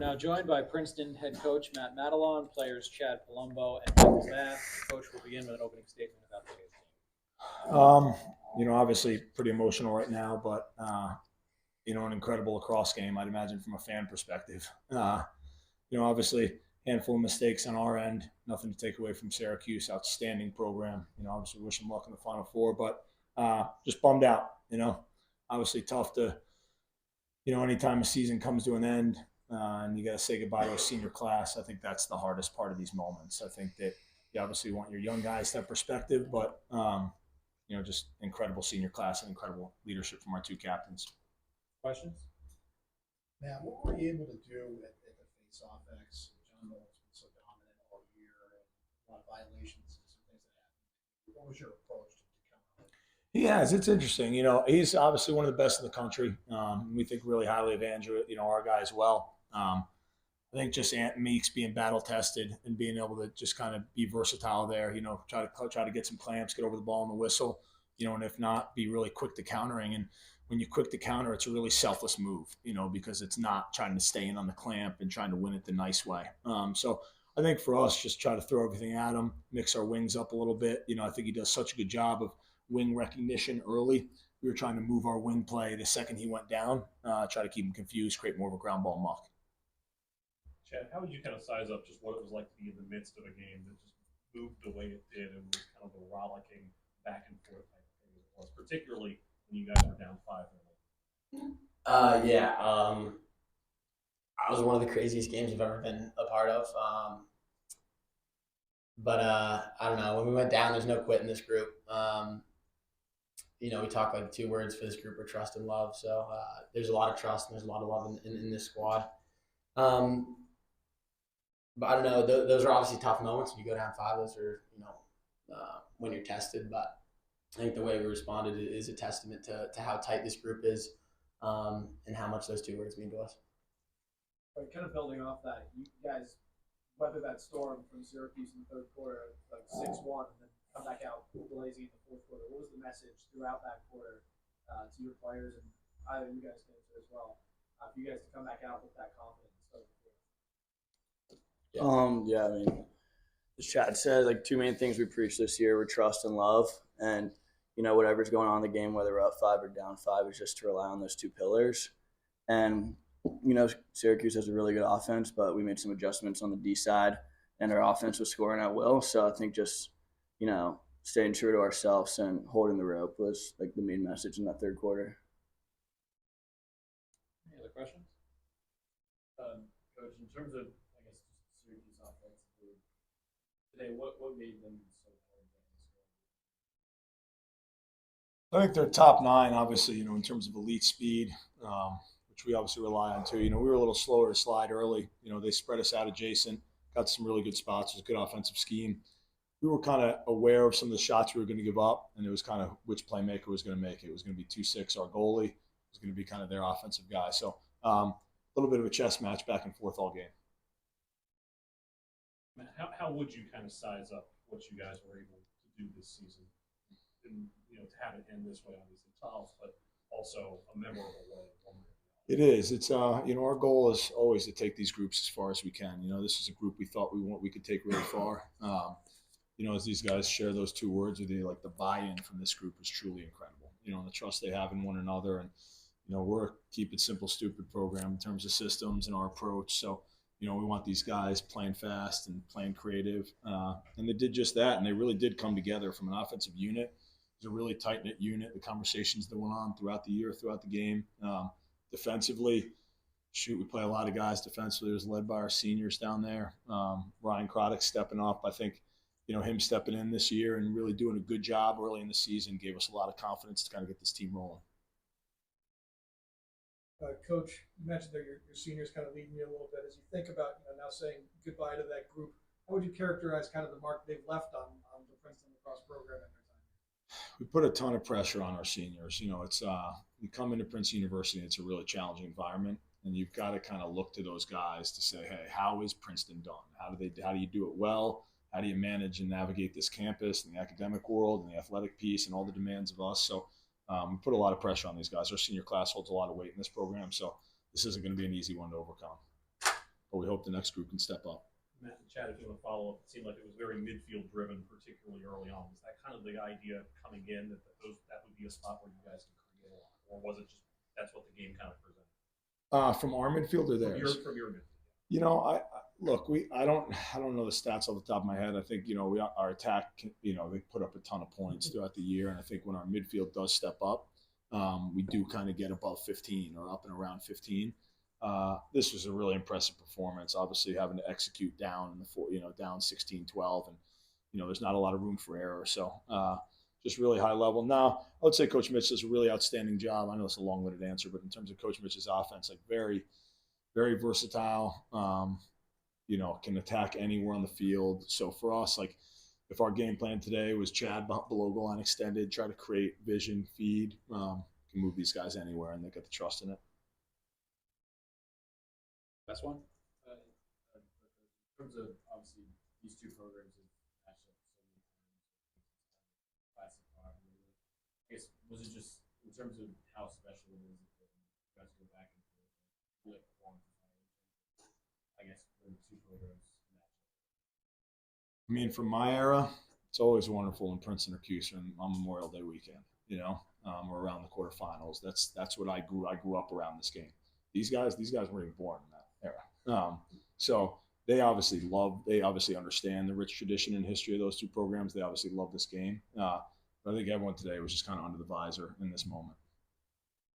now joined by Princeton head coach Matt Madelon, players Chad Palumbo and Michael Bath. The coach will begin with an opening statement about today's game. Obviously pretty emotional right now, but an incredible lacrosse game, I'd imagine, from a fan perspective. Obviously handful of mistakes on our end, nothing to take away from Syracuse, outstanding program. Obviously wish them luck in the Final Four, but just bummed out. Obviously tough to, anytime a season comes to an end and you got to say goodbye to a senior class. I think that's the hardest part of these moments. I think that you obviously want your young guys to have perspective, but just incredible senior class and incredible leadership from our two captains. Questions? Matt, what were you able to do at the face-off X? John Nolan's been so dominant all year, and a lot of violations and some things that happened. What was your approach to counter? Yes, it's interesting. He's obviously one of the best in the country. We think really highly of Andrew, our guy as well. I think just Ant Meeks being battle tested and being able to just kind of be versatile there, try to get some clamps, get over the ball on the whistle, and if not, be really quick to countering. And when you're quick to counter, it's a really selfless move, because it's not trying to stay in on the clamp and trying to win it the nice way. So I think for us, just try to throw everything at him, mix our wings up a little bit. I think he does such a good job of wing recognition early. We were trying to move our wing play the second he went down, try to keep him confused, create more of a ground ball muck. Chad, how would you kind of size up just what it was like to be in the midst of a game that just moved the way it did and was kind of a rollicking back and forth type of thing as it was, particularly when you guys were down 5-0? That was one of the craziest games I've ever been a part of. But I don't know. When we went down, there's no quit in this group. We talk like 2 words for this group are trust and love. So there's a lot of trust and there's a lot of love in this squad. But I don't know. Those are obviously tough moments when you go down 5. Those are, when you're tested. But I think the way we responded is a testament to how tight this group is and how much those 2 words mean to us. Right, kind of building off that, you guys weather that storm from Syracuse in the third quarter, like 6-1, and then come back out blazing in the fourth quarter. What was the message throughout that quarter to your players, and either you guys can answer as well, for you guys to come back out with that confidence? As Chad said, 2 main things we preach this year were trust and love, and whatever's going on in the game, whether we're up 5 or down 5, is just to rely on those 2 pillars. And Syracuse has a really good offense, but we made some adjustments on the D side, and our offense was scoring at will. So I think just staying true to ourselves and holding the rope was the main message in that third quarter. Any other questions? Coach, in terms of Syracuse offense today, what made them so hard? I think they're top 9, obviously, in terms of elite speed, which we obviously rely on too. We were a little slower to slide early. They spread us out adjacent, got some really good spots. It was a good offensive scheme. We were kind of aware of some of the shots we were going to give up, and it was kind of which playmaker was going to make it. It was going to be 2-6, our goalie. It was going to be kind of their offensive guy. So a little bit of a chess match back and forth all game. How would you kind of size up what you guys were able to do this season? And, to have it end this way, obviously tough, but also a memorable way. It is. It's our goal is always to take these groups as far as we can. This is a group we thought we could take really far. As these guys share those 2 words with you, the buy-in from this group is truly incredible. And the trust they have in one another, and we're a keep it simple, stupid program in terms of systems and our approach. So we want these guys playing fast and playing creative, and they did just that. And they really did come together from an offensive unit. It was a really tight-knit unit. The conversations that went on throughout the year, throughout the game. Defensively, we play a lot of guys defensively. It was led by our seniors down there. Ryan Croddick stepping up. I think, him stepping in this year and really doing a good job early in the season gave us a lot of confidence to kind of get this team rolling. Coach, you mentioned that your seniors kind of leading you a little bit. As you think about now saying goodbye to that group, how would you characterize kind of the mark they've left on the Princeton lacrosse program in their time? We put a ton of pressure on our seniors. It's you come into Princeton University, it's a really challenging environment, and you've got to kind of look to those guys to say, hey, how is Princeton done? How do you do it well? How do you manage and navigate this campus and the academic world and the athletic piece and all the demands of us? So we put a lot of pressure on these guys. Our senior class holds a lot of weight in this program, so this isn't going to be an easy one to overcome. but we hope the next group can step up. Matt and Chad, if you want to follow up, it seemed like it was very midfield driven, particularly early on. Was that kind of the idea coming in that that would be a spot where you guys can create a lot, or was it just that's what the game kind of presented? From our midfield or theirs? From your midfield. You know, I don't know the stats off the top of my head. I think, you know, our attack, you know, they put up a ton of points throughout the year, and I think when our midfield does step up, we do kind of get above 15 or up and around 15. This was a really impressive performance. Obviously, having to execute down in the down 16-12, and you know, there's not a lot of room for error. So, just really high level. Now, I would say Coach Mitch does a really outstanding job. I know it's a long-winded answer, but in terms of Coach Mitch's offense, like very, very versatile. You know, can attack anywhere on the field. So for us, like, if our game plan today was Chad below goal line extended, try to create vision, feed, can move these guys anywhere, and they get the trust in it. Best one? In terms of, obviously, these two programs have matched up so many times. Classic rivalry. I guess, was it just in terms of how special it is that you guys go back and forth, really quantify it? I guess when the two programs match up. I mean, from my era, it's always wonderful in Princeton or Houston on Memorial Day weekend, you know, or around the quarterfinals. That's what I grew up around this game. These guys weren't even born in that era. So they obviously understand the rich tradition and history of those two programs. They obviously love this game. But I think everyone today was just kind of under the visor in this moment.